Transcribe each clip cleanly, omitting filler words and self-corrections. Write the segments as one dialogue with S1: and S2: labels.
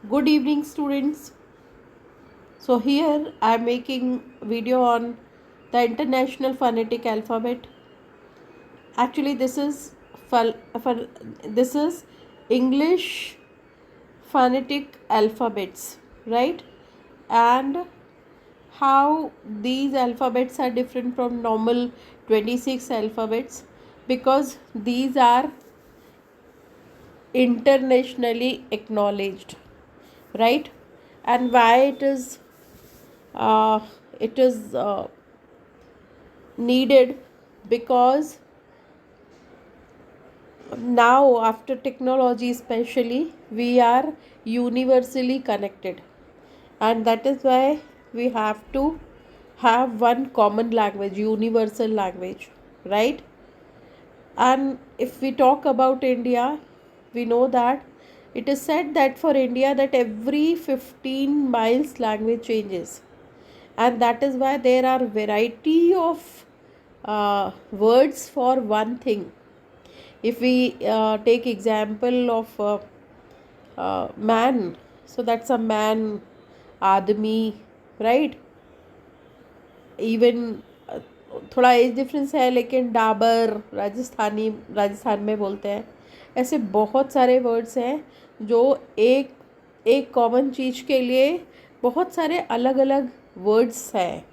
S1: Good evening, students. So here I am making video on the International Phonetic Alphabet. Actually, this is English phonetic alphabets, right? And how these alphabets are different from normal 26 alphabets, because these are internationally acknowledged, right? And why uh, it is needed, because now after technology especially we are universally connected, and that is why we have to have one common language, universal language, right? And if we talk about India, we know that it is said that for India that every 15 miles language changes, and that is why there are variety of words for one thing. If we take example of man, so that's a man, आदमी, right? Even थोड़ा age difference है, लेकिन डाबर राजस्थान में बोलते हैं। ऐसे बहुत सारे वर्ड्स हैं जो एक एक कॉमन चीज़ के लिए बहुत सारे अलग अलग वर्ड्स हैं।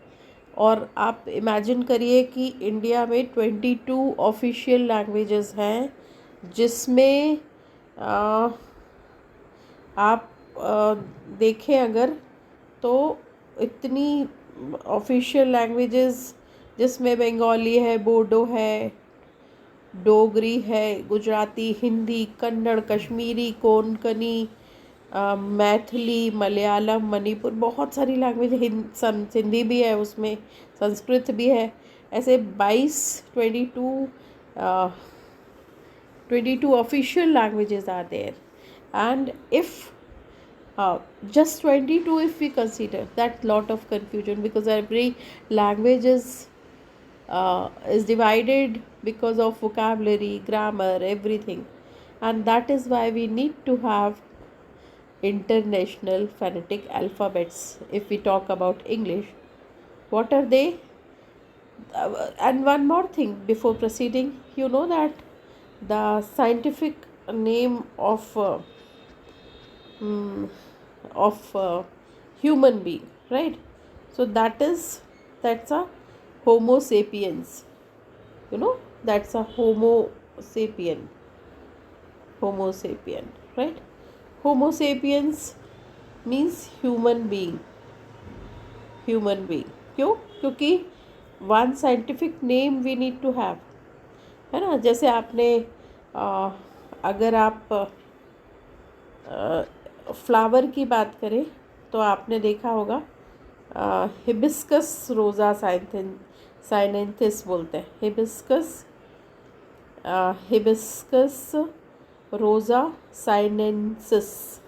S1: और आप इमेजिन करिए कि इंडिया में 22 ऑफिशियल लैंग्वेजेस हैं, जिसमें आ, आप देखें अगर, तो इतनी ऑफिशियल लैंग्वेजेस जिसमें बंगाली है, बोडो है, डोगरी है, गुजराती, हिंदी, कन्नड़, कश्मीरी, कोंकणी, मैथिली, मलयालम, मणिपुर, बहुत सारी लैंग्वेज, सिंधी भी है उसमें, संस्कृत भी है। ऐसे 22 official languages are there. And if just 22, if we consider, that lot of confusion, because every language is divided because of vocabulary, grammar, everything. And that is why we need to have international phonetic alphabets. If we talk about English, what are they? And one more thing before proceeding, you know that the scientific name mm, of human being, right? So that's a Homo sapiens. That's a Homo sapien, right? Homo sapiens means human being. क्यों? क्योंकि one scientific name we need to have, है ना? जैसे आपने अगर आप flower की बात करें, तो आपने देखा होगा हिबिस्कस रोज़ा साइनेंथिस बोलते हैं। हिबिस्कस रोज़ा साइनेंसिस,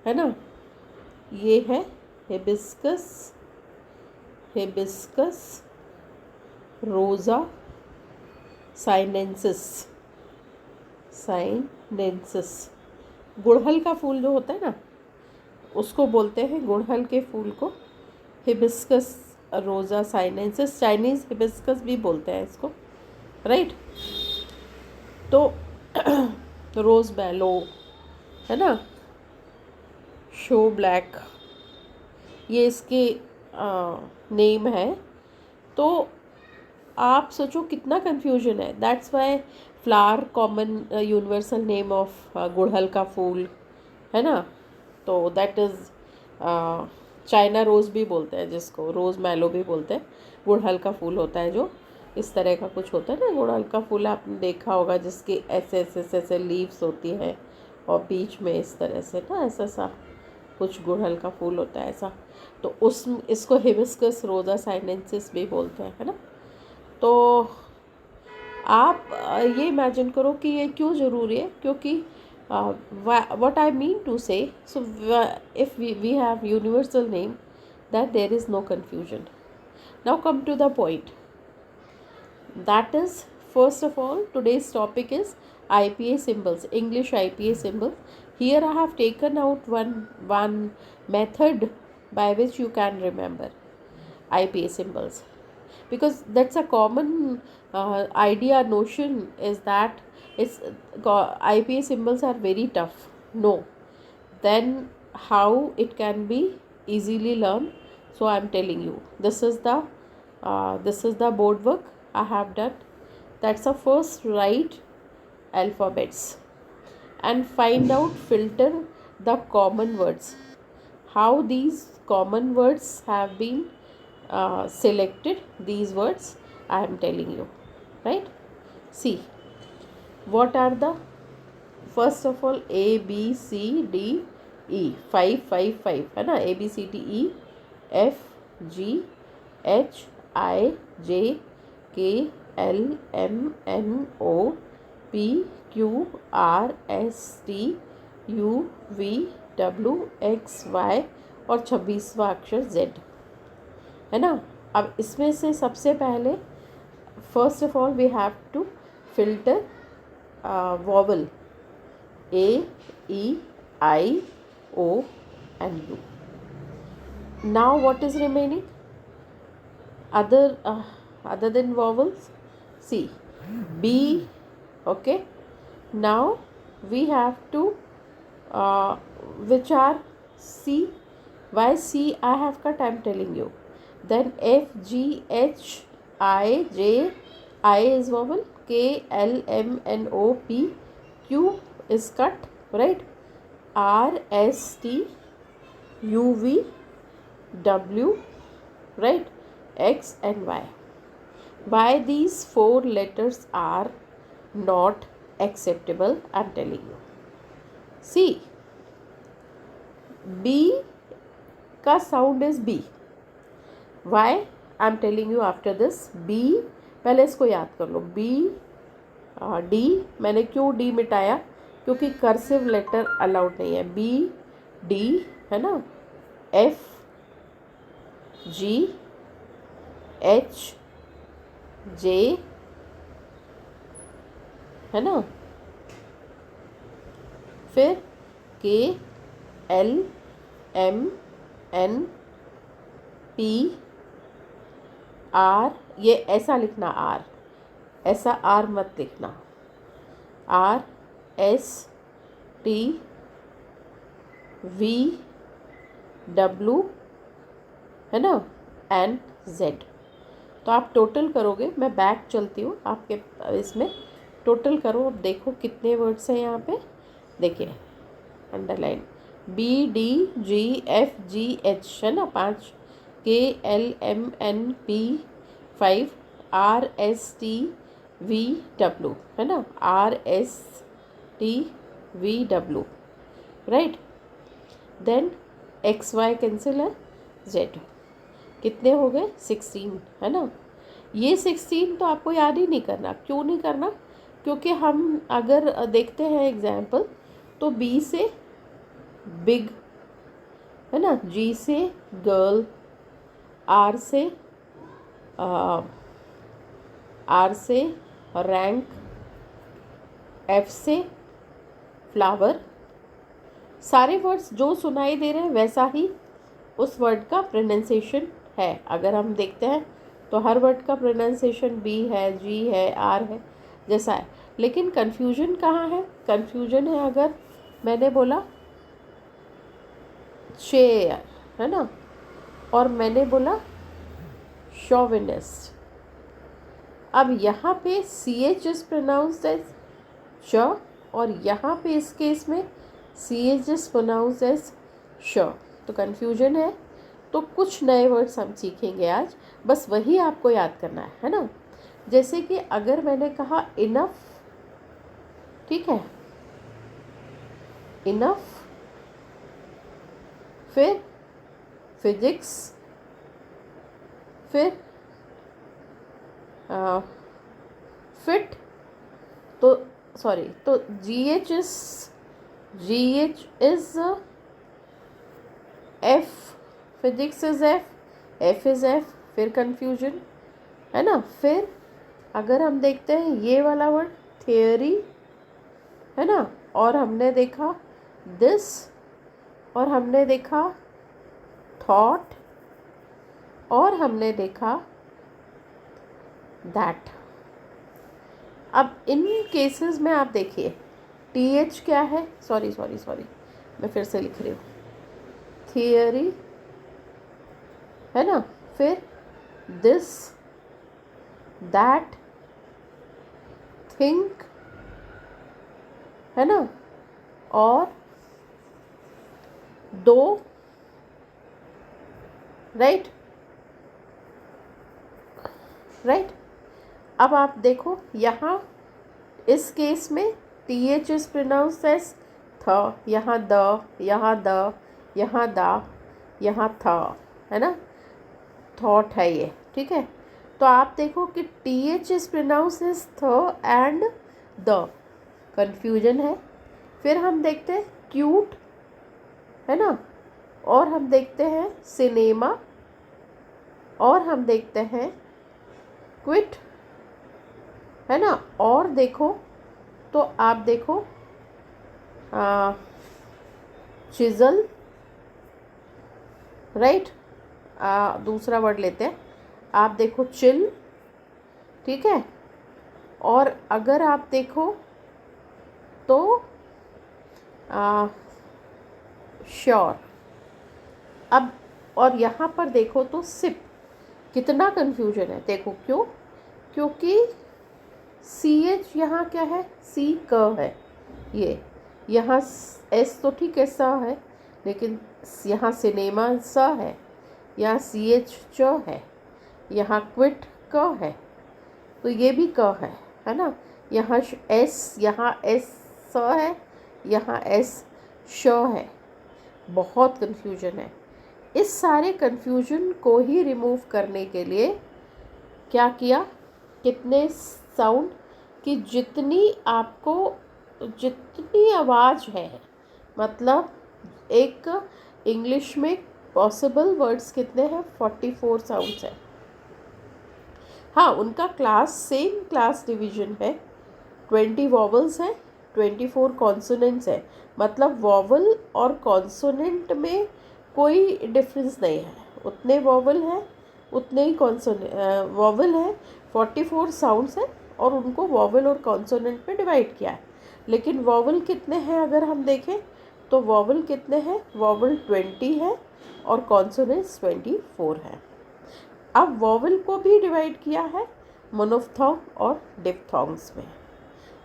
S1: है ना? ये है हिबिस्कस रोज़ा साइनेंसिस। गुड़हल का फूल जो होता है ना, उसको बोलते हैं, गुड़हल के फूल को हिबिस्कस रोज़ा साइनेंसिस, चाइनीज़ हिबिस्कस भी बोलते हैं इसको, राइट? तो रोज़ बैलो, है ना, शो ब्लैक, ये इसके नेम है। तो आप सोचो कितना कन्फ्यूजन है। That's why flower common universal name of गुड़हल का फूल, है ना? तो दैट इज़ चाइना रोज़ भी बोलते हैं, जिसको रोज़ मैलो भी बोलते हैं। गुड़हल का फूल होता है जो इस तरह का कुछ होता है ना, गुड़हल का फूल आपने देखा होगा, जिसकी ऐसे लीव्स होती है और बीच में इस तरह से ना ऐसा कुछ गुड़हल का फूल होता है ऐसा। तो इसको हिबिस्कस रोज़ा साइनेंसिस भी बोलते हैं, है ना? तो आप ये इमेजिन करो कि ये क्यों ज़रूरी है, क्योंकि what I mean to say, so if we have universal name, that there is no confusion. Now come to the point. That is, first of all, today's topic is IPA symbols, English IPA symbols. Here I have taken out one method by which you can remember IPA symbols, because that's a common idea notion is that it's IPA symbols are very tough. No, then how it can be easily learned? So I'm telling you, this is the board work I have done. That's the first, write alphabets and find out, filter the common words, how these common words have been selected. These words I am telling you, right? See, what are the, first of all, A B C D E, 5 है ना, A B C D E F G H I J K L M N O P Q R S T U V W X Y और 26वां अक्षर Z, है ना। अब इसमें से सबसे पहले, first of all we have to filter vowel A E I O and U. Now what is remaining other than vowels? C, B. Okay, now we have to which are C. Why C I have cut? I am telling you. Then F G H I J, I is vowel, K L M N O P Q is cut, right? R S T U V W, right? X and Y. Why these 4 letters are not acceptable? I am telling you. See, B का sound is B. Why? I am telling you after this. B, पहले इसको याद कर लो. B, D, मैंने क्यों D मिटाया? क्योंकि cursive letter allowed नहीं है. B, D, है ना. F, G, H, J, है ना. फिर K, L, M, N, P, R, ये ऐसा लिखना. R, ऐसा R मत लिखना. R, S, T, V, W, है ना, एंड Z. तो आप टोटल करोगे, मैं बैक चलती हूँ आपके इसमें, टोटल करो. अब देखो कितने वर्ड्स हैं यहाँ पे. देखिए underline, B D G F G H, है ना 5, K L M N P 5, R S T V W, है ना, R S T V W, right. Then X Y cancel है, Z. कितने हो गए? 16, है ना. ये 16 तो आपको याद ही नहीं करना. क्यों नहीं करना? क्योंकि हम अगर देखते हैं एग्जाम्पल, तो B से बिग, है ना, G से गर्ल, R से रैंक, F से फ्लावर. सारे वर्ड्स जो सुनाई दे रहे हैं वैसा ही उस वर्ड का प्रोनाउंसिएशन है. अगर हम देखते हैं तो हर वर्ड का प्रोनाउंसिएशन B है, G है, R है, जैसा है. लेकिन कन्फ्यूजन कहाँ है? कन्फ्यूजन है अगर मैंने बोला चेयर, है ना, और मैंने बोला शोविनिस्ट. अब यहाँ पे CH इज प्रोनाउंस्ड एज च, और यहाँ पे इस केस में CH इज प्रोनाउंस्ड एज श. तो कन्फ्यूजन है. तो कुछ नए वर्ड्स हम सीखेंगे आज, बस वही आपको याद करना है ना. जैसे कि अगर मैंने कहा इनफ, ठीक है, इनफ, फिर फिजिक्स, फिर फिट, तो सॉरी, तो GH is F, physics is F is F, फिर कंफ्यूजन, है ना. फिर अगर हम देखते हैं ये वाला वर्ड थियोरी, है ना, और हमने देखा दिस, और हमने देखा थॉट, और हमने देखा दैट। अब इन केसेस में आप देखिए TH क्या है, सॉरी सॉरी सॉरी मैं फिर से लिख रही हूँ, थियरी है ना, फिर दिस, दैट, थिंक है ना, और दो, राइट राइट। अब आप देखो यहाँ इस केस में TH इज प्रोनाउंस्ड एज थ, यहाँ द, यहाँ द, यहाँ दा, यहाँ था, है ना, थॉट है ये, ठीक है। तो आप देखो कि TH इज प्रोनाउंस्ड एज थ एंड द, कन्फ्यूजन है। फिर हम देखते हैं क्यूट, है ना, और हम देखते हैं सिनेमा, और हम देखते हैं क्विट, है ना, और देखो तो आप देखो चिजल, राइट, दूसरा वर्ड लेते हैं, आप देखो चिल, ठीक है, और अगर आप देखो तो श्योर। अब और यहाँ पर देखो तो सिप, कितना कन्फ्यूजन है, देखो क्यों, क्योंकि CH यहाँ क्या है, C क है, ये यहाँ S तो ठीक है स है, लेकिन यहाँ सिनेमा स है, यहाँ CH च है, यहाँ क्विट क है, तो ये भी क है ना, यहाँ S, यहाँ S स है, यहाँ S श है, बहुत कन्फ्यूजन है। इस सारे कन्फ्यूजन को ही रिमूव करने के लिए क्या किया, कितने साउंड की जितनी आवाज़ है, मतलब एक इंग्लिश में पॉसिबल वर्ड्स कितने हैं, 44 साउंड्स हैं। हाँ, उनका क्लास सेम क्लास डिवीजन है, 20 वॉवल्स हैं, 24 कॉन्सोनेंट्स है, मतलब वॉवल और कॉन्सोनेंट में कोई डिफरेंस नहीं है, उतने वॉवल हैं उतने ही वॉवल है, 44 साउंड्स हैं और उनको वॉवल और कॉन्सोनेंट में डिवाइड किया है। लेकिन वॉवल कितने हैं अगर हम देखें तो वॉवल कितने हैं, वॉवल 20 है और कॉन्सोनेंट्स 24 है। अब वॉवल को भी डिवाइड किया है मोनोफ्थॉन्ग और डिप्थॉन्ग्स में।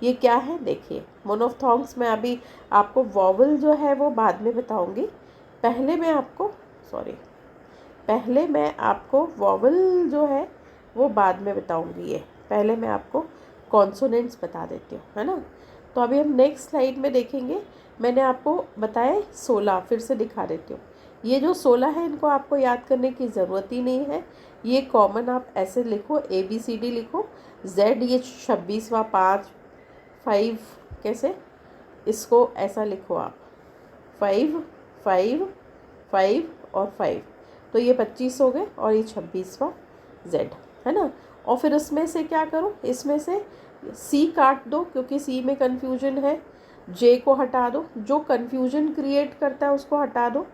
S1: ये क्या है देखिए, मोनोफ्थॉन्ग्स में अभी आपको वॉवल जो है वो बाद में बताऊंगी, पहले मैं आपको वॉवल जो है वो बाद में बताऊंगी, ये पहले मैं आपको कॉन्सोनेंट्स बता देती हूँ, है ना। तो अभी हम नेक्स्ट स्लाइड में देखेंगे, मैंने आपको बताए 16, फिर से दिखा देती हूँ। ये जो 16 है इनको आपको याद करने की ज़रूरत ही नहीं है, ये कॉमन आप ऐसे लिखो, ABCD लिखो, Z ये 26वां, 5 5 कैसे, इसको ऐसा लिखो आप, 5 5 5 और 5, तो ये 25 हो गए और ये 26वां Z, है ना। और फिर इसमें से क्या करो, इसमें से C काट दो क्योंकि C में कन्फ्यूजन है, J को हटा दो, जो कन्फ्यूजन क्रिएट करता है उसको हटा दो,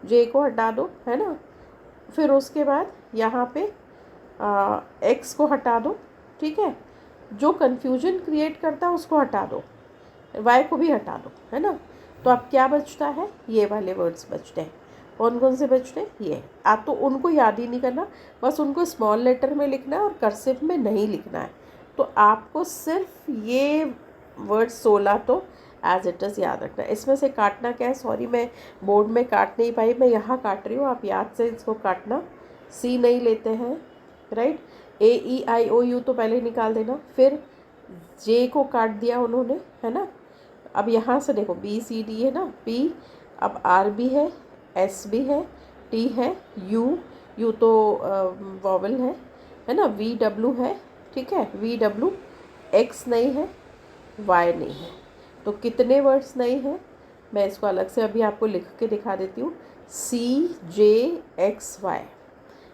S1: J को हटा दो, है ना। फिर उसके बाद यहाँ पे X को हटा दो, ठीक है, जो कन्फ्यूजन क्रिएट करता है उसको हटा दो, Y को भी हटा दो, है ना। तो अब क्या बचता है, ये वाले वर्ड्स बचते हैं। कौन कौन से बचते हैं, ये आप तो उनको याद ही नहीं करना, बस उनको स्मॉल लेटर में लिखना है और कर्सिव में नहीं लिखना है। तो आपको सिर्फ ये वर्ड 16 तो एज इट इज़ याद रखना है। इसमें से काटना क्या है, सॉरी मैं बोर्ड में काट नहीं पाई, मैं यहाँ काट रही हूँ, आप याद से इसको काटना। C नहीं लेते हैं, राइट, AEIOU तो पहले निकाल देना, फिर J को काट दिया उन्होंने, है ना। अब यहाँ से देखो BCD है ना, P, अब R भी है, S भी है, T है, U तो वॉवल है ना, VW है, ठीक है, VW, X नहीं है, Y नहीं है, तो कितने वर्ड्स नहीं हैं, मैं इसको अलग से अभी आपको लिख के दिखा देती हूँ, CJXY।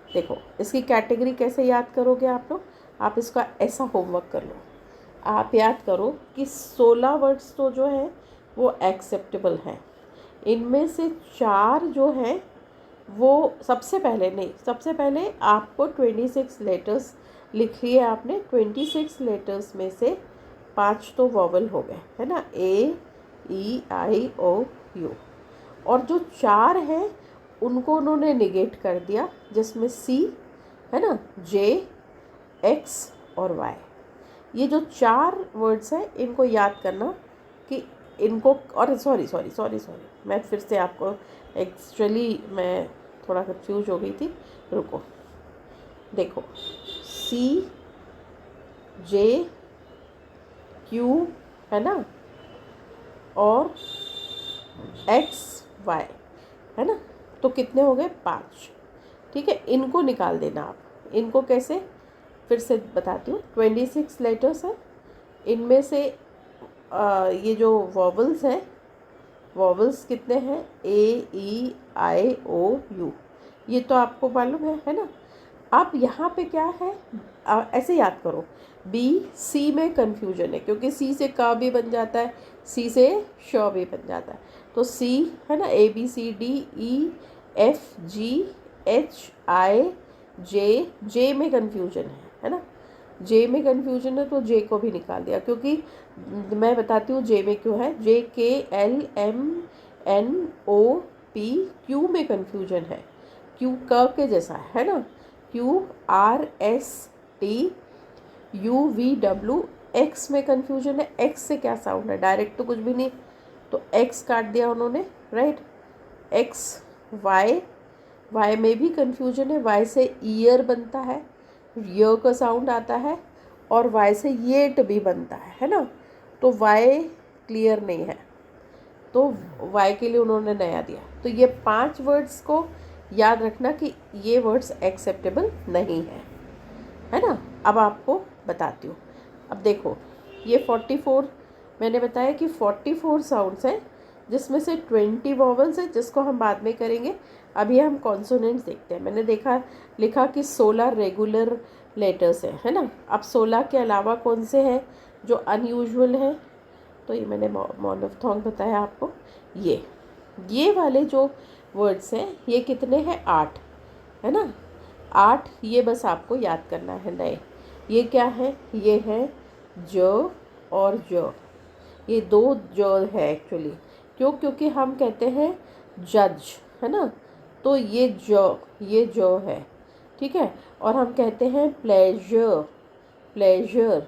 S1: देखो इसकी कैटेगरी कैसे याद करोगे आप लोग, आप इसका ऐसा होमवर्क कर लो, आप याद करो कि 16 वर्ड्स तो जो है वो एक्सेप्टेबल हैं, इनमें से 4 जो हैं वो सबसे पहले आपको 26 लेटर्स लिखिए आपने। 26 लेटर्स में से 5 तो वॉवल हो गए, है ना, A E I O U। और जो 4 हैं उनको उन्होंने निगेट कर दिया, जिसमें C है ना, J, X और Y। ये जो 4 वर्ड्स हैं इनको याद करना कि इनको, और सॉरी, मैं फिर से आपको एक्चुअली मैं थोड़ा कंफ्यूज हो गई थी, रुको। देखो, C J Q है ना, और X Y है ना, तो कितने हो गए? 5। ठीक है, इनको निकाल देना आप। इनको कैसे, फिर से बताती हूँ। 26 लेटर्स हैं, इनमें से ये जो वॉवल्स हैं, वॉवल्स कितने हैं? A E I O U, ये तो आपको मालूम है ना। अब यहाँ पे क्या है, ऐसे याद करो। B C में कन्फ्यूजन है, क्योंकि C से का भी बन जाता है, C से श भी बन जाता है। तो C है ना, ABCDEFGHI J में कन्फ्यूजन है ना। J में कन्फ्यूजन है तो J को भी निकाल दिया, क्योंकि मैं बताती हूँ J में क्यों है। JKLMNOP, Q में कन्फ्यूजन है, Q क के जैसा है ना। QRSTUVW, X में कन्फ्यूजन है। X से क्या साउंड है? डायरेक्ट तो कुछ भी नहीं, तो X काट दिया उन्होंने, राइट। X Y में भी कन्फ्यूजन है। Y से ईयर बनता है, य का साउंड आता है, और Y से येट भी बनता है ना। तो Y क्लियर नहीं है, तो Y के लिए उन्होंने नया दिया। तो ये 5 वर्ड्स को याद रखना कि ये वर्ड्स एक्सेप्टेबल नहीं है ना। अब आपको बताती हूँ। अब देखो, ये 44 मैंने बताया कि 44 साउंड्स हैं, जिसमें से 20 वॉवल्स हैं, जिसको हम बाद में करेंगे। अभी हम कॉन्सोनेंट्स देखते हैं। मैंने लिखा कि 16 रेगुलर लेटर्स हैं, है ना। अब 16 के अलावा कौन से हैं जो अनयूजुअल हैं? तो ये मैंने मोनोफ्थोंग बताया आपको। ये वाले जो वर्ड्स हैं, ये कितने हैं? 8 है ना। 8, ये बस आपको याद करना है नए। ये क्या है? ये है ज और ज। ये 2 ज है एक्चुअली। क्यों? क्योंकि हम कहते हैं जज, है ना, तो ये ज है, ठीक है। और हम कहते हैं प्लेजर,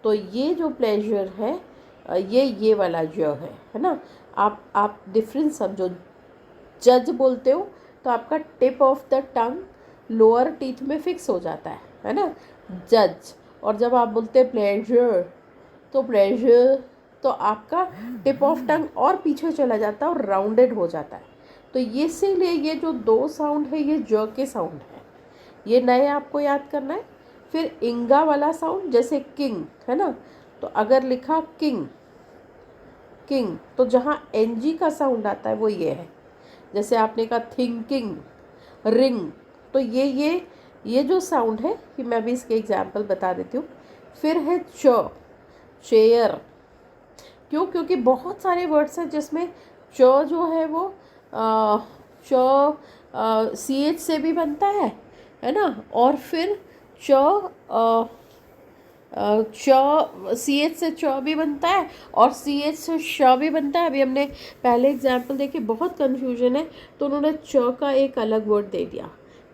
S1: तो ये जो प्लेजर है, ये वाला ज है ना। आप डिफरेंस समझो। जज बोलते हो तो आपका tip of the tongue lower teeth में फिक्स हो जाता है ना, जज। और जब आप बोलते हैं प्लेजर, तो आपका टिप ऑफ टंग और पीछे चला जाता है और राउंडेड हो जाता है। तो ये इसीलिए ये जो 2 साउंड है, ये ज के साउंड है। ये नए आपको याद करना है। फिर इंगा वाला साउंड, जैसे किंग है ना, तो अगर लिखा किंग, तो जहाँ NG का साउंड आता है वो ये है। जैसे आपने कहा थिंकिंग, रिंग, तो ये जो साउंड है, कि मैं भी इसके एग्जाम्पल बता देती हूँ। फिर है चेयर। क्यों? क्योंकि बहुत सारे वर्ड्स हैं जिसमें च जो है वो CH से भी बनता है ना। और फिर CH से च भी बनता है, और CH से श भी बनता है। अभी हमने पहले एग्जाम्पल देखे, बहुत कन्फ्यूजन है, तो उन्होंने च का एक अलग वर्ड दे दिया।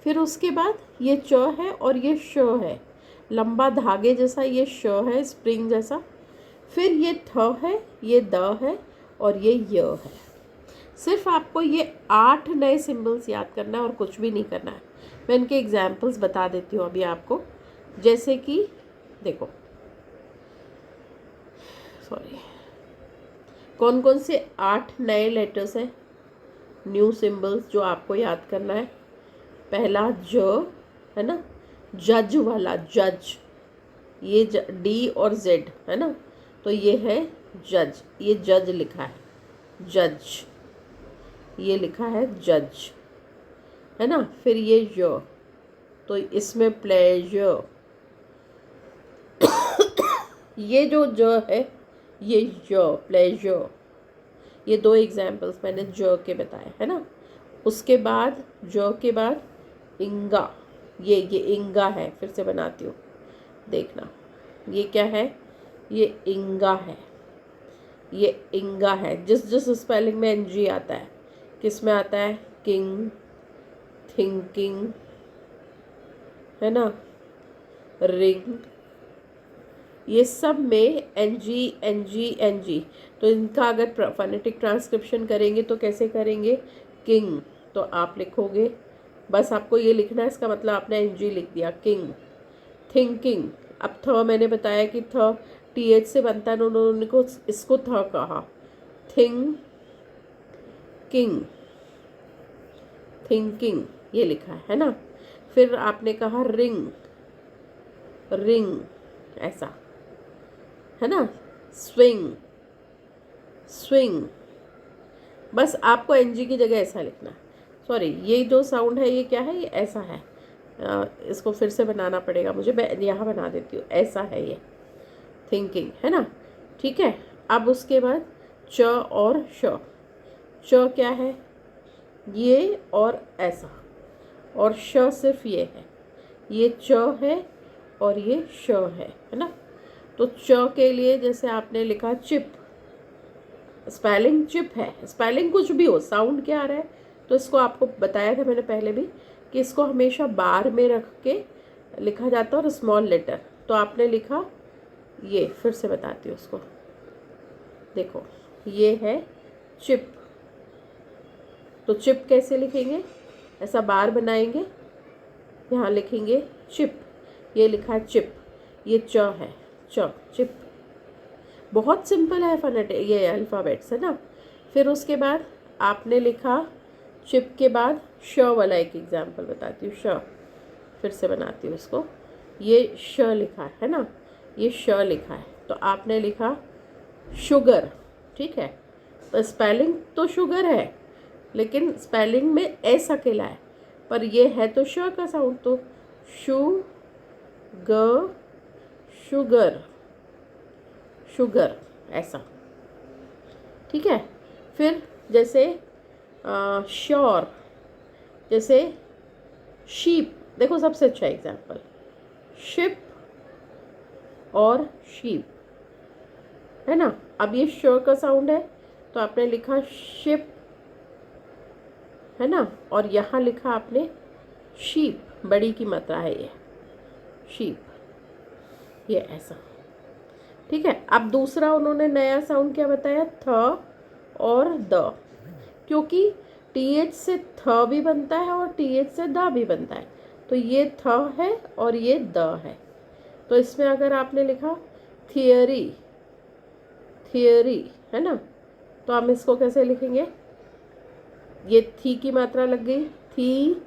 S1: फिर उसके बाद ये च है और ये श है, लंबा धागे जैसा ये श है, स्प्रिंग जैसा। फिर ये थ है, ये द है, और ये य है। सिर्फ आपको ये 8 नए सिंबल्स याद करना है और कुछ भी नहीं करना है। मैं इनके एग्जाम्पल्स बता देती हूँ अभी आपको। जैसे कि देखो, कौन कौन से 8 नए लेटर्स हैं, न्यू सिंबल्स जो आपको याद करना है। पहला ज है ना, जज वाला, जज, ये D और Z है ना, तो ये है जज, ये जज लिखा है, जज, ये लिखा है जज, है ना। फिर ये य, तो इसमें प्लेजर, ये जो ज है, ये ज, प्लेजर। ये 2 एग्जाम्पल्स मैंने ज के बताए है ना। उसके बाद ज के बाद इंगा, ये इंगा है, फिर से बनाती हूँ देखना। ये क्या है, ये इंगा है, ये इंगा है। जिस जिस स्पेलिंग में एनजी आता है, किस में आता है, किंग, थिंकिंग, है ना, रिंग, ये सब में एनजी एनजी एनजी। तो इनका अगर फोनेटिक ट्रांसक्रिप्शन करेंगे तो कैसे करेंगे, किंग, तो आप लिखोगे, बस आपको ये लिखना है, इसका मतलब आपने एनजी लिख दिया, किंग। थिंकिंग, अब थ मैंने बताया कि थ टीएच से बनता है, उन्होंने को इसको थ कहा, थिंग किंग, थिंकिंग, ये लिखा है ना। फिर आपने कहा रिंग, रिंग ऐसा, है ना, स्विंग, स्विंग, बस आपको एनजी की जगह ऐसा लिखना है। सॉरी, ये जो साउंड है ये क्या है, ये ऐसा है, इसको फिर से बनाना पड़ेगा मुझे, मैं यहाँ बना देती हूँ, ऐसा है ये थिंकिंग, है ना, ठीक है। अब उसके बाद च और श, च क्या है, ये और ऐसा, और श सिर्फ ये है, ये च है और ये श है ना। तो च के लिए जैसे आपने लिखा चिप, स्पेलिंग चिप है, स्पेलिंग कुछ भी हो, साउंड क्या आ रहा है, तो इसको आपको बताया था मैंने पहले भी कि इसको हमेशा बार में रख के लिखा जाता है और स्मॉल लेटर। तो आपने लिखा, ये फिर से बताती हूँ उसको, देखो ये है चिप, तो चिप कैसे लिखेंगे, ऐसा बार बनाएंगे, यहाँ लिखेंगे चिप, ये लिखा है चिप, ये च है, च, चिप। बहुत सिंपल है फोनेटिक, ये अल्फ़ाबेट्स है ना। फिर उसके बाद आपने लिखा चिप के बाद श वाला एक एग्जाम्पल बताती हूँ, श, फिर से बनाती हूँ इसको, ये श लिखा है ना, ये श लिखा है, तो आपने लिखा शुगर, ठीक है। तो स्पेलिंग तो शुगर है, लेकिन स्पेलिंग में एस अकेला है, पर ये है तो श का साउंड, तो शू ग, शुगर, शुगर ऐसा, ठीक है। फिर जैसे श्योर, जैसे शीप, देखो सबसे अच्छा एग्जाम्पल, शिप और शीप, है ना। अब ये श का साउंड है, तो आपने लिखा शिप, है ना, और यहाँ लिखा आपने शीप, बड़ी की मात्रा है ये, शीप, ये ऐसा, ठीक है। अब दूसरा उन्होंने नया साउंड क्या बताया, थ और द, क्योंकि टीएच से थ भी बनता है और टीएच से द भी बनता है, तो ये थ है और ये द है। तो इसमें अगर आपने लिखा थियरी, थियरी, है ना, तो हम इसको कैसे लिखेंगे, ये थी की मात्रा लग गई, थी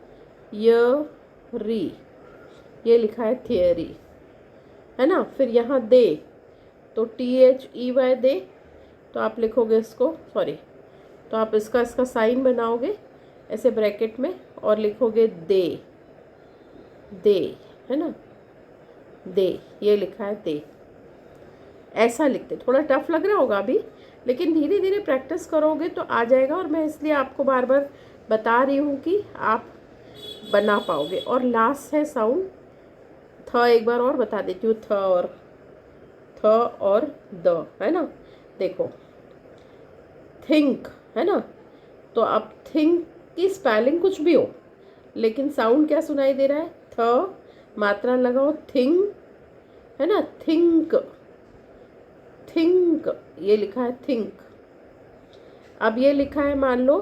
S1: य री, ये लिखा है थियरी, है ना। फिर यहाँ दे, तो THEY दे, तो आप लिखोगे इसको, सॉरी, तो आप इसका साइन बनाओगे ऐसे ब्रैकेट में और लिखोगे दे, दे, है ना, दे, ये लिखा है दे, ऐसा लिखते। थोड़ा टफ लग रहा होगा अभी, लेकिन धीरे धीरे प्रैक्टिस करोगे तो आ जाएगा, और मैं इसलिए आपको बार बार बता रही हूँ कि आप बना पाओगे। और लास्ट है साउंड थ, एक बार और बता देती हूँ, थ और द, है ना। देखो थिंक, है ना, तो अब थिंक की स्पेलिंग कुछ भी हो, लेकिन साउंड क्या सुनाई दे रहा है, थ, मात्रा लगाओ, थिंग, है ना, थिंक, थिंक, ये लिखा है थिंक। अब ये लिखा है, मान लो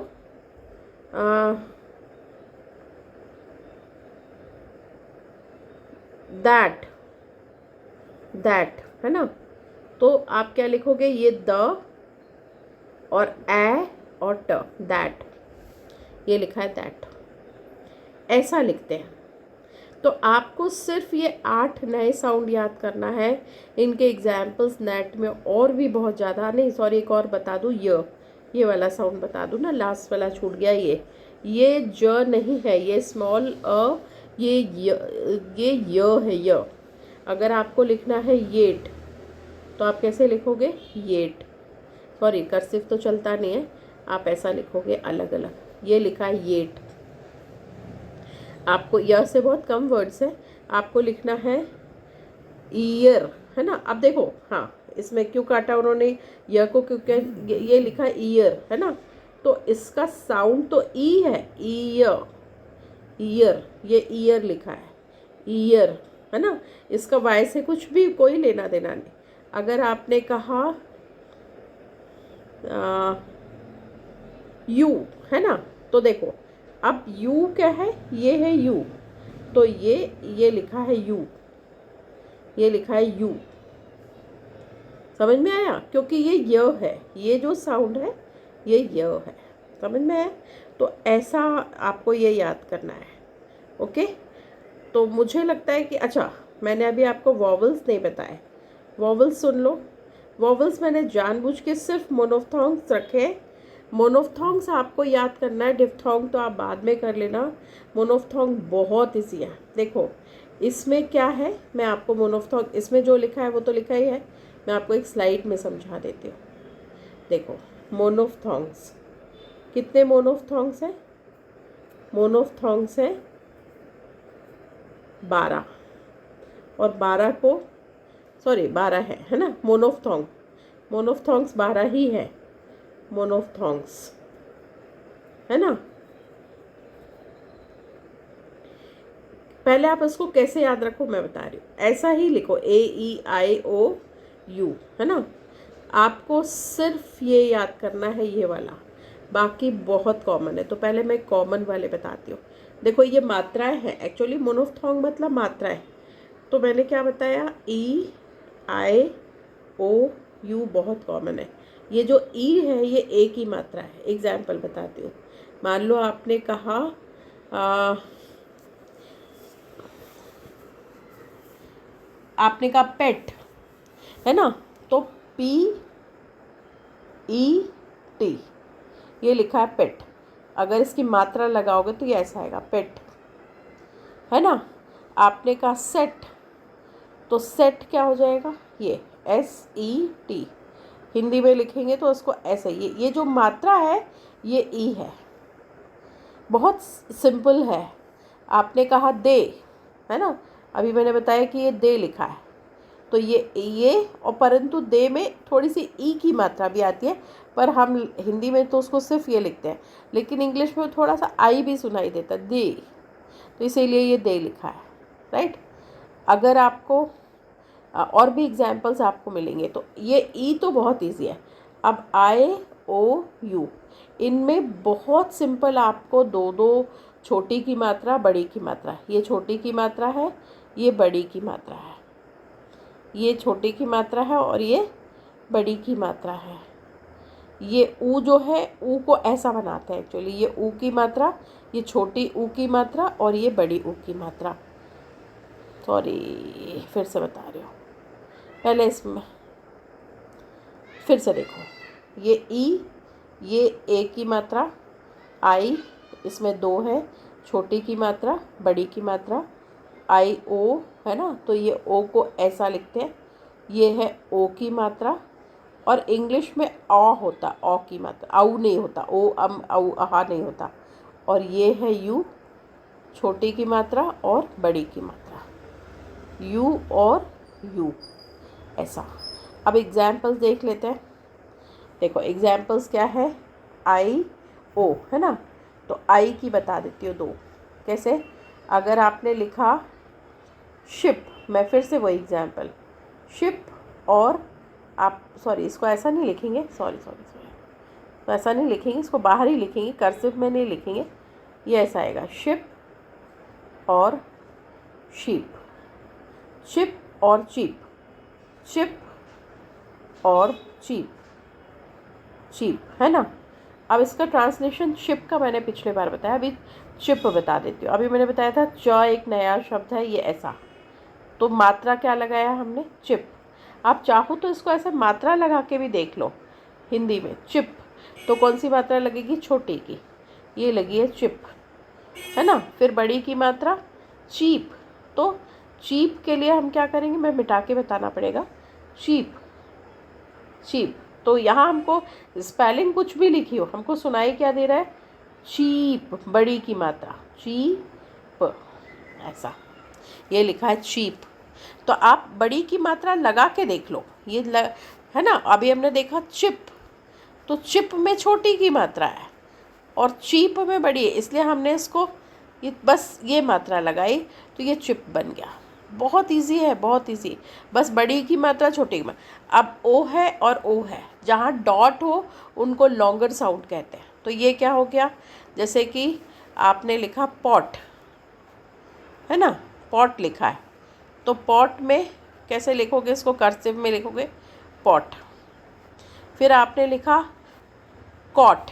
S1: दैट, दैट, है ना, तो आप क्या लिखोगे, ये द और ए और ट, दैट, ये लिखा है दैट, ऐसा लिखते हैं। तो आपको सिर्फ ये 8 नए साउंड याद करना है। इनके एग्जाम्पल्स नेट में और भी बहुत ज़्यादा, नहीं सॉरी, एक और बता दूँ, ये वाला साउंड बता दूँ ना, लास्ट वाला छूट गया, ये ज नहीं है, ये स्मॉल अ, ये य है, य। अगर आपको लिखना है येट, तो आप कैसे लिखोगे, येट, सॉरी कर्सिव तो चलता नहीं है, आप ऐसा लिखोगे अलग अलग। ये लिखा है येट, आपको य से बहुत कम वर्ड्स है, आपको लिखना है ईयर, है ना। अब देखो, हाँ इसमें क्यों काटा उन्होंने य को, क्योंकि ये लिखा है ईयर, है ना, तो इसका साउंड तो ई है, ईयर, ईयर, ये ईयर लिखा है, ईयर, है ना। इसका वाई से कुछ भी कोई लेना देना नहीं। अगर आपने कहा यू, है ना, तो देखो अब यू क्या है, ये है यू, तो ये लिखा है यू, ये लिखा है यू, समझ में आया, क्योंकि ये य है, ये जो साउंड है ये य है, समझ में आया। तो ऐसा आपको ये याद करना है, ओके। तो मुझे लगता है कि अच्छा, मैंने अभी आपको वॉवल्स नहीं बताए, वॉवल्स सुन लो। वॉवल्स मैंने जानबूझ के सिर्फ मोनोफ्थोंग्स रखे। मोनोफ्थोंग्स आपको याद करना है, डिफ्थोंग तो आप बाद में कर लेना। मोनोफ्थोंग बहुत ईजी है। देखो इसमें क्या है, मैं आपको मोनोफ्थोंग, इसमें जो लिखा है वो तो लिखा ही है, मैं आपको एक स्लाइड में समझा देती हूँ। देखो मोनोफ्थोंग्स, कितने मोनोफ्थोंग्स हैं, मोनोफ्थोंग्स हैं 12, और 12 को, सॉरी 12 है ना, मोनोफ्थोंग, मोनोफ्थोंग्स 12 ही है, मोनोफ्थोंग्स, है ना। पहले आप इसको कैसे याद रखो मैं बता रही हूँ, ऐसा ही लिखो AEIOU, है ना। आपको सिर्फ ये याद करना है ये वाला, बाकी बहुत कॉमन है। तो पहले मैं कॉमन वाले बताती हूँ। देखो ये मात्राएं हैं, एक्चुअली मोनोफ्थोंग मतलब मात्राएं। तो मैंने क्या बताया, EIOU बहुत कॉमन है। ये जो ई है ये ए की मात्रा है। एग्जाम्पल बताती हूँ, मान लो आपने कहा आपने कहा पेट, है ना, तो PET, ये लिखा है पेट। अगर इसकी मात्रा लगाओगे तो ये ऐसा आएगा पेट, है ना। आपने कहा सेट, तो सेट क्या हो जाएगा, ये SET, हिंदी में लिखेंगे तो उसको ऐसे, ये जो मात्रा है ये ई है, बहुत सिंपल है। आपने कहा दे, है ना, अभी मैंने बताया कि ये दे लिखा है, तो ये और परंतु दे में थोड़ी सी ई की मात्रा भी आती है, पर हम हिंदी में तो उसको सिर्फ ये लिखते हैं, लेकिन इंग्लिश में थोड़ा सा आई भी सुनाई देता है, दे, तो इसीलिए ये दे लिखा है, राइट। अगर आपको और भी एग्जाम्पल्स आपको मिलेंगे, तो ये ई तो बहुत ईजी है। अब IOU, इनमें बहुत सिंपल, आपको दो दो छोटी की मात्रा, बड़ी की मात्रा, ये छोटी की मात्रा है, ये बड़ी की मात्रा है, ये छोटी की मात्रा है और ये बड़ी की मात्रा है। ये ऊ जो है, ऊ को ऐसा बनाते हैं एक्चुअली, ये ऊ की मात्रा, ये छोटी ऊ की मात्रा और ये बड़ी ऊ की मात्रा। सॉरी फिर से बता रही हूँ, पहले इसमें फिर से देखो, ये ई, ये ए की मात्रा, आई, इसमें 2 है, छोटी की मात्रा, बड़ी की मात्रा, IO, है ना, तो ये ओ को ऐसा लिखते हैं, ये है ओ की मात्रा, और इंग्लिश में अ होता, ओ की मात्रा, आउ नहीं होता, ओ औ अहा नहीं होता, और ये है यू, छोटी की मात्रा और बड़ी की मात्रा, यू और यू, ऐसा। अब एग्जाम्पल्स देख लेते हैं। देखो एग्जाम्पल्स क्या है, IO, है ना, तो आई की बता देती हूँ 2, कैसे। अगर आपने लिखा शिप, मैं फिर से वही एग्जाम्पल, शिप, और आप सॉरी इसको ऐसा नहीं लिखेंगे, सॉरी तो ऐसा नहीं लिखेंगे, इसको बाहर ही लिखेंगे, कर्सिव में नहीं लिखेंगे, ये ऐसा आएगा, शिप और शीप, शिप और चीप, शिप और चीप, चीप, है ना। अब इसका ट्रांसलेशन शिप का मैंने पिछले बार बताया, अभी चिप बता देती हूँ। अभी मैंने बताया था च एक नया शब्द है, ये ऐसा, तो मात्रा क्या लगाया हमने, चिप। आप चाहो तो इसको ऐसे मात्रा लगा के भी देख लो, हिंदी में चिप, तो कौन सी मात्रा लगेगी, छोटी की, ये लगी है चिप, है ना। फिर बड़ी की मात्रा चीप, तो चीप के लिए हम क्या करेंगे, मैं मिटा के बताना पड़ेगा, चीप, चीप, तो यहाँ हमको स्पेलिंग कुछ भी लिखी हो, हमको सुनाई क्या दे रहा है, चीप, बड़ी की मात्रा, चीप, ऐसा ये लिखा है चीप। तो आप बड़ी की मात्रा लगा के देख लो, ये है ना। अभी हमने देखा चिप, तो चिप में छोटी की मात्रा है और चीप में बड़ी है, इसलिए हमने इसको ये बस ये मात्रा लगाई तो ये चिप बन गया। बहुत इजी है, बहुत इजी। बस बड़ी की मात्रा छोटी की मात्रा। अब ओ है और ओ है, जहाँ डॉट हो उनको लॉन्गर साउंड कहते हैं। तो ये क्या हो गया, जैसे कि आपने लिखा पॉट, है ना, पॉट लिखा है, तो पॉट में कैसे लिखोगे, इसको कर्सिव में लिखोगे पॉट। फिर आपने लिखा कॉट,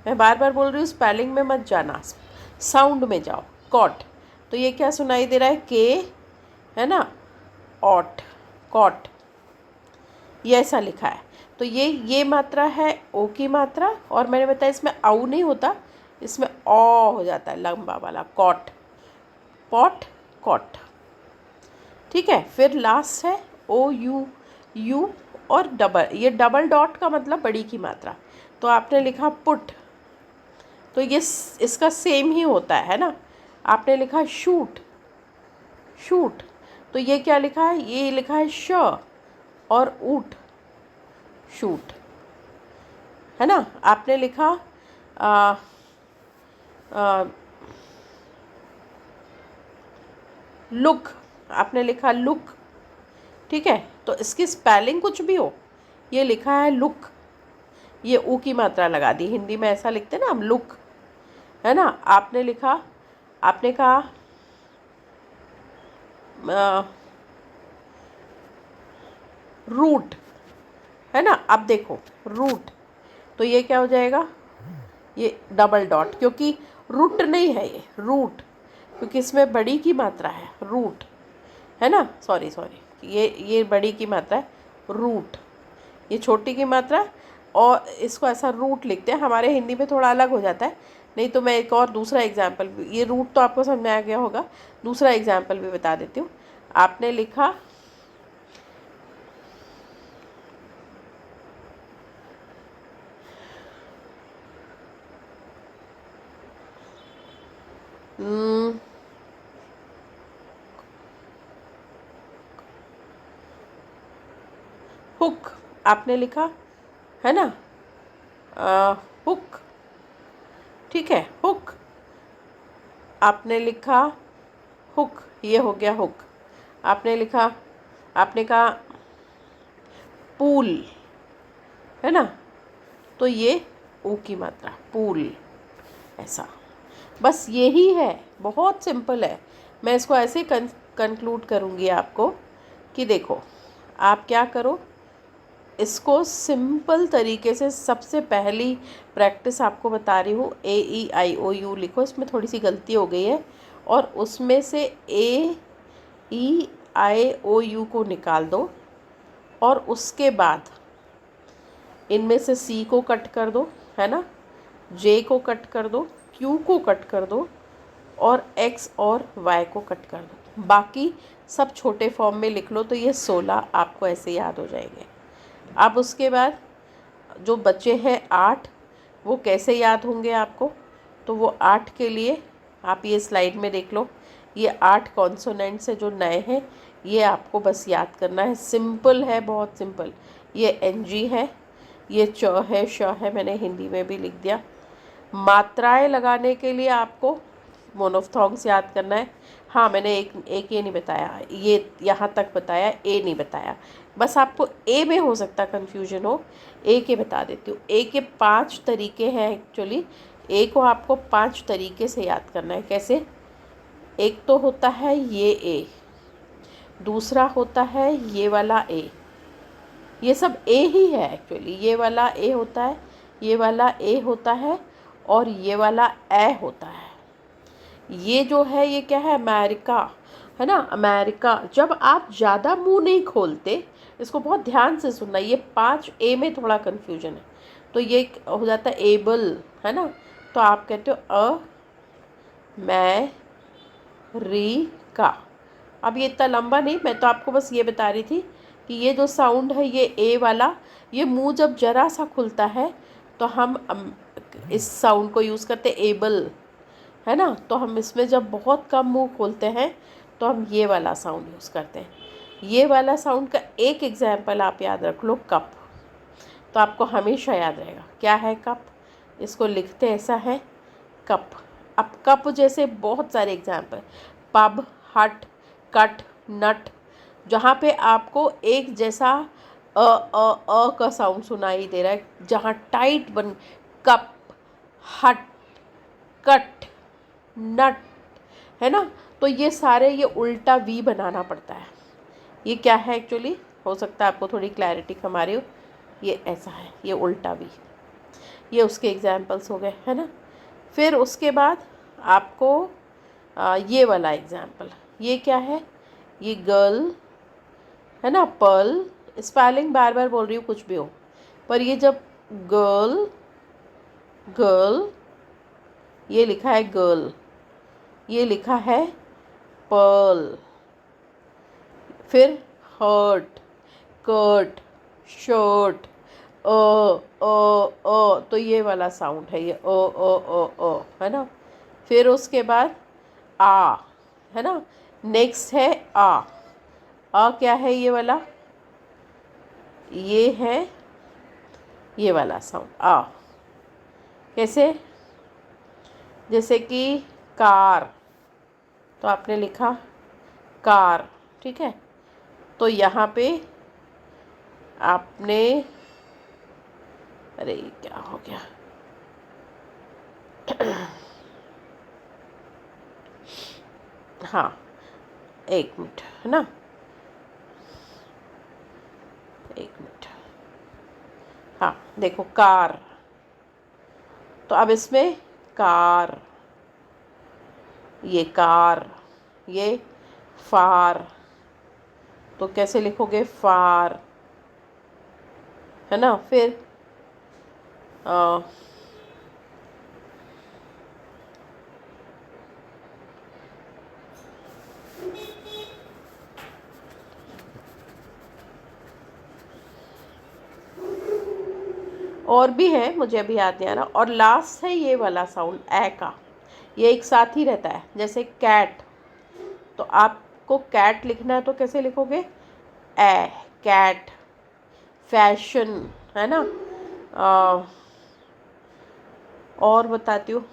S1: मैं बार बार बोल रही हूँ स्पेलिंग में मत जाना, साउंड में जाओ, कॉट। तो ये क्या सुनाई दे रहा है, के, है ना, ऑट, कॉट, ये ऐसा लिखा है। तो ये मात्रा है ओ की मात्रा, और मैंने बताया इसमें औ नहीं होता, इसमें ओ हो जाता है लंबा वाला, कॉट, पॉट, कॉट, ठीक है। फिर लास्ट है ओ यू, यू और डबल, ये डबल डॉट का मतलब बड़ी की मात्रा, तो आपने लिखा पुट, तो ये इसका सेम ही होता है ना। आपने लिखा शूट, शूट, तो ये क्या लिखा है, ये लिखा है श और ऊट, शूट, है ना। आपने लिखा लुक, आपने लिखा लुक, ठीक है। तो इसकी स्पेलिंग कुछ भी हो, ये लिखा है लुक, ये ऊ की मात्रा लगा दी, हिंदी में ऐसा लिखते हैं ना हम, लुक, है ना। आपने लिखा, आपने कहा रूट, है ना। अब देखो रूट, तो ये क्या हो जाएगा, ये डबल डॉट, क्योंकि रूट नहीं है ये, रूट, क्योंकि इसमें बड़ी की मात्रा है, रूट, है ना, सॉरी सॉरी, ये बड़ी की मात्रा है, रूट, ये छोटी की मात्रा है, और इसको ऐसा रूट लिखते हैं। हमारे हिंदी में थोड़ा अलग हो जाता है, नहीं तो मैं एक और दूसरा एग्जाम्पल, ये रूट तो आपको समझ में आ गया होगा, दूसरा एग्जाम्पल भी बता देती हूँ। आपने लिखा हुक, आपने लिखा, है ना, हुक, ठीक है, हुक, आपने लिखा हुक, ये हो गया हुक। आपने लिखा, आपने कहा पूल, है ना, तो ये ऊ की मात्रा, पूल, ऐसा। बस यही है, बहुत सिंपल है। मैं इसको ऐसे कंक्लूड करूँगी आपको कि देखो, आप क्या करो, इसको सिंपल तरीके से, सबसे पहली प्रैक्टिस आपको बता रही हूँ, ए ई आई ओ यू लिखो, इसमें थोड़ी सी गलती हो गई है, और उसमें से ए ई आई ओ यू को निकाल दो, और उसके बाद इनमें से सी को कट कर दो, है ना, जे को कट कर दो, क्यू को कट कर दो, और एक्स और वाई को कट कर दो। बाकी सब छोटे फॉर्म में लिख लो, तो ये 16 आपको ऐसे याद हो जाएंगे। अब उसके बाद जो बचे हैं 8, वो कैसे याद होंगे आपको, तो वो 8 के लिए आप ये स्लाइड में देख लो, ये 8 कॉन्सोनेंट्स हैं जो नए हैं, ये आपको बस याद करना है, सिंपल है, बहुत सिंपल। ये एन जी है, ये च है, श है, मैंने हिंदी में भी लिख दिया। मात्राएं लगाने के लिए आपको मोनोफ्थोंग्स याद करना है। हाँ, मैंने एक ये नहीं बताया, ये यहाँ तक बताया, ए नहीं बताया। बस आपको ए में हो सकता कन्फ्यूजन हो, ए के बता देती हूँ। ए के 5 तरीके हैं एक्चुअली, ए को आपको 5 तरीके से याद करना है। कैसे, एक तो होता है ये ए, दूसरा होता है ये वाला ए, ये सब ए ही है एक्चुअली, ये वाला ए होता है, ये वाला ए होता है, और ये वाला ए होता है। ये जो है ये क्या है, अमेरिका, है ना, अमेरिका। जब आप ज़्यादा मुंह नहीं खोलते, इसको बहुत ध्यान से सुनना, ये 5 ए में थोड़ा कन्फ्यूजन है, तो ये हो जाता है एबल, है ना, तो आप कहते हो अमेरिका। अब ये इतना लंबा नहीं, मैं तो आपको बस ये बता रही थी कि ये जो साउंड है ये ए वाला, ये मुंह जब जरा सा खुलता है तो हम इस साउंड को यूज़ करते हैं एबल, है ना। तो हम इसमें जब बहुत कम मुंह खोलते हैं तो हम ये वाला साउंड यूज़ करते हैं। ये वाला साउंड का एक एग्जाम्पल आप याद रख लो, कप। तो आपको हमेशा याद रहेगा क्या है कप, इसको लिखते ऐसा है कप। अब कप जैसे बहुत सारे एग्जाम्पल, पब, हट, कट, नट, जहाँ पे आपको एक जैसा का साउंड सुनाई दे रहा है, जहाँ टाइट बन, कप, हट, कट, नट, है ना। तो ये सारे ये उल्टा वी बनाना पड़ता है। ये क्या है एक्चुअली, हो सकता है आपको थोड़ी क्लैरिटी कम आ रही हो, ये ऐसा है, ये उल्टा वी। ये उसके एग्जाम्पल्स हो गए, है ना। फिर उसके बाद आपको ये वाला एग्जाम्पल, ये क्या है, ये गर्ल, है ना, पर्ल। स्पेलिंग बार बार बोल रही हूँ कुछ भी हो, पर ये जब गर्ल, गर्ल, ये लिखा है गर्ल, ये लिखा है पर्ल। फिर हर्ट, कर्ट, शर्ट, तो ये वाला साउंड है, ये है ना। फिर उसके बाद आ, है ना। नेक्स्ट है आ क्या है, ये वाला, ये है ये वाला साउंड आ। कैसे, जैसे कि कार, तो आपने लिखा कार, ठीक है। तो यहाँ पे आपने, अरे क्या हो गया, हाँ एक मिनट, है ना, एक मिनट। हाँ देखो कार, तो अब इसमें कार, ये कार, ये फार, तो कैसे लिखोगे फार, है ना। फिर और भी है, मुझे अभी याद नहीं आ रहा। और लास्ट है ये वाला साउंड ए का, ये एक साथ ही रहता है। जैसे कैट, तो आपको कैट लिखना है तो कैसे लिखोगे, ए, कैट। फैशन, है ना। और बताती हूँ,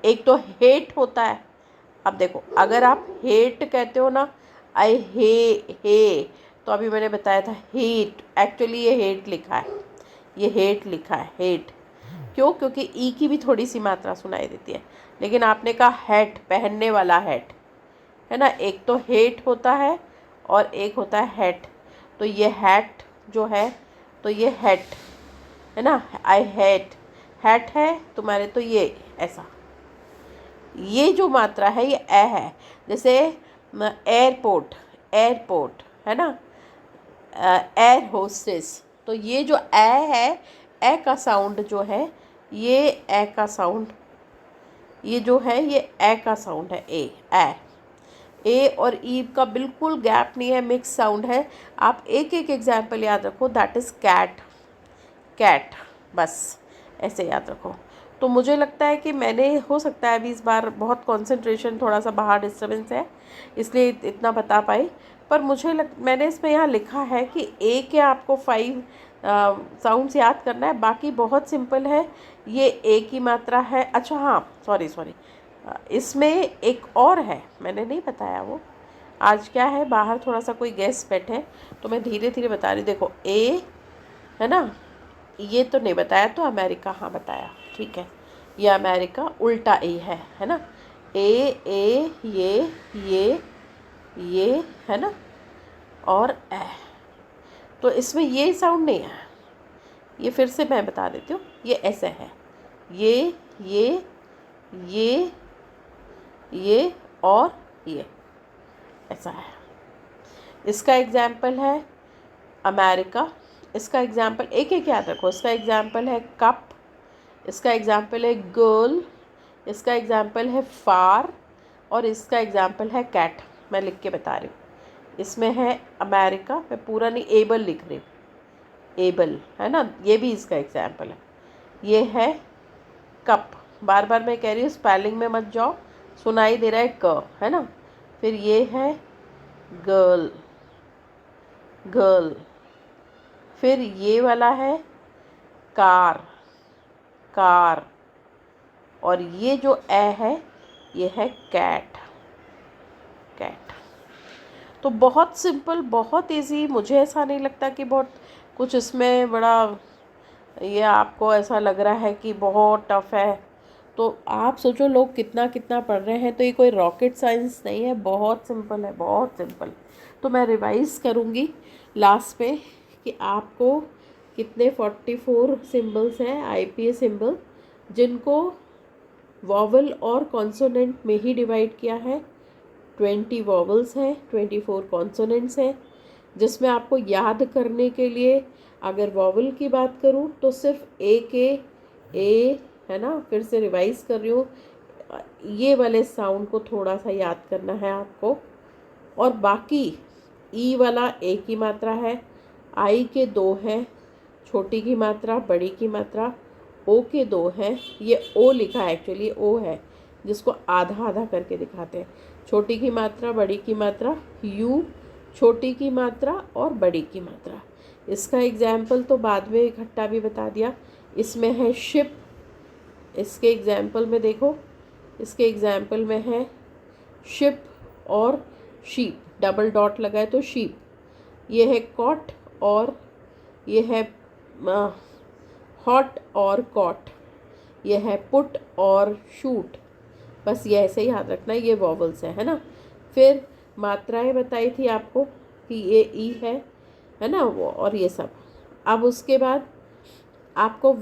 S1: एक तो हेट होता है। अब देखो अगर आप हेट कहते हो ना, आई हे, तो अभी मैंने बताया था हेट, एक्चुअली ये हेट लिखा है, ये हेट लिखा है, हेट। क्यों, क्योंकि ई की भी थोड़ी सी मात्रा सुनाई देती है। लेकिन आपने कहा हैट, पहनने वाला हैट, है ना। एक तो हेट होता है और एक होता है हैट। तो ये हैट जो है, तो ये हैट, है ना। आई हैट, हैट है तुम्हारे, तो ये ऐसा, ये जो मात्रा है ये ए है। जैसे एयरपोर्ट, एयरपोर्ट, है ना। एयर होस्टेस, तो ये जो ए है, ए का साउंड जो है, ये ए का साउंड, ये जो है ये ए का साउंड है, ए और ई का बिल्कुल गैप नहीं है, मिक्स साउंड है। आप एक एक एग्जाम्पल याद रखो, दैट इज़ कैट, कैट, बस ऐसे याद रखो। तो मुझे लगता है कि मैंने, हो सकता है अभी इस बार बहुत कंसंट्रेशन, थोड़ा सा बाहर डिस्टर्बेंस है इसलिए इतना बता पाई। पर मैंने इसमें यहाँ लिखा है कि ए के आपको 5 साउंड्स याद करना है, बाकी बहुत सिंपल है। ये ए की मात्रा है। अच्छा हाँ, सॉरी, इसमें एक और है, मैंने नहीं बताया वो। आज क्या है, बाहर थोड़ा सा कोई गेस्ट बैठे, तो मैं धीरे धीरे बता रही। देखो ए, है ना, ये तो नहीं बताया, तो अमेरिका हाँ बताया, ठीक है। ये अमेरिका उल्टा ए है ना। ए ये, है ना, और ए। तो इसमें ये साउंड नहीं है, ये फिर से मैं बता देती हूँ, ये ऐसे है, ये ये और ये ऐसा है। इसका एग्जाम्पल है अमेरिका, इसका एग्जाम्पल एक एक याद रखो। इसका एग्जाम्पल है कप, इसका एग्जाम्पल है गर्ल, इसका एग्जाम्पल है फार, और इसका एग्जाम्पल है कैट। मैं लिख के बता रही हूँ, इसमें है अमेरिका, मैं पूरा नहीं, एबल लिख रही हूँ, एबल है ना, ये भी इसका एग्जाम्पल है। ये है कप, बार बार मैं कह रही हूँ स्पेलिंग में मत जाओ, सुनाई दे रहा है क, है ना। फिर ये है गर्ल, गर्ल। फिर ये वाला है कार, कार। और ये जो ए है ये है कैट, कैट। तो बहुत सिंपल, बहुत इजी। मुझे ऐसा नहीं लगता कि बहुत कुछ इसमें बड़ा, ये आपको ऐसा लग रहा है कि बहुत टफ है। तो आप सोचो लोग कितना कितना पढ़ रहे हैं, तो ये कोई रॉकेट साइंस नहीं है, बहुत सिंपल है, बहुत सिंपल। तो मैं रिवाइज़ करूँगी लास्ट में कि आपको कितने 44 सिंबल्स हैं आईपीएस सिंबल, जिनको वॉवल और कॉन्सोनेंट में ही डिवाइड किया है। 20 वॉवल्स हैं, 24 कॉन्सोनेंट्स हैं, जिसमें आपको याद करने के लिए अगर वॉवल की बात करूं तो सिर्फ ए है ना। फिर से रिवाइज कर रही हूँ, ये वाले साउंड को थोड़ा सा याद करना है आपको, और बाकी ई वाला एक ही मात्रा है, आई के 2 हैं, छोटी की मात्रा बड़ी की मात्रा, ओ के 2 हैं। ये ओ लिखा है, एक्चुअली ओ है, जिसको आधा आधा करके दिखाते हैं। छोटी की मात्रा बड़ी की मात्रा, यू छोटी की मात्रा और बड़ी की मात्रा। इसका एग्जाम्पल तो बाद में इकट्ठा भी बता दिया। इसमें है शिप, इसके एग्जाम्पल में देखो, इसके एग्जाम्पल में है शिप और शीप, डबल डॉट लगाए तो शीप। ये है कॉट और ये है हॉट और कॉट। ये है पुट और शूट। बस ये ऐसे ही याद रखना, ये वॉवल्स है ना। फिर मात्राएं बताई थी आपको कि ये ई है ना वो, और ये सब। अब उसके बाद आपको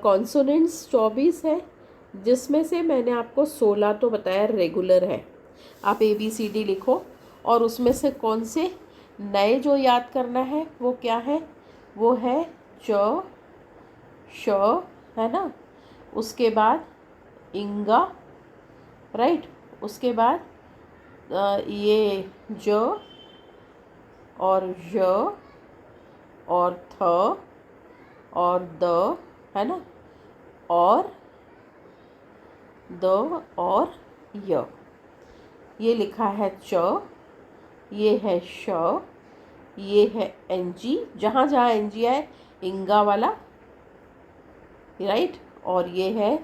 S1: कॉन्सोनेंट्स 24 है, जिसमें से मैंने आपको 16 तो बताया रेगुलर है। आप ABCD लिखो, और उसमें से कौन से नए जो याद करना है वो क्या है, वो है च, श, है ना। उसके बाद इंगा, राइट। उसके बाद ये ज और ज और थ और द, है ना, और द और य। ये लिखा है च, ये है श, ये है एनजी, जहाँ जहाँ एनजी है इंगा वाला, राइट। और ये है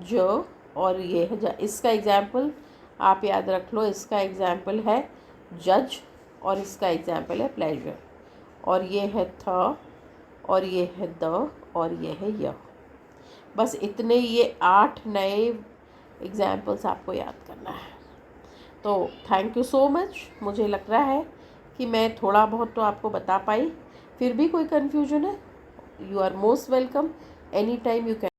S1: ज और ये है ज। इसका एग्जाम्पल आप याद रख लो, इसका एग्जाम्पल है जज और इसका एग्जाम्पल है प्लेजर। और ये है थ और ये है द और ये है य। बस इतने, ये 8 नए एग्जाम्पल्स आपको याद करना है। तो थैंक यू सो मच। मुझे लग रहा है कि मैं थोड़ा बहुत तो आपको बता पाई। फिर भी कोई कन्फ्यूजन है, you are most welcome, any time you can.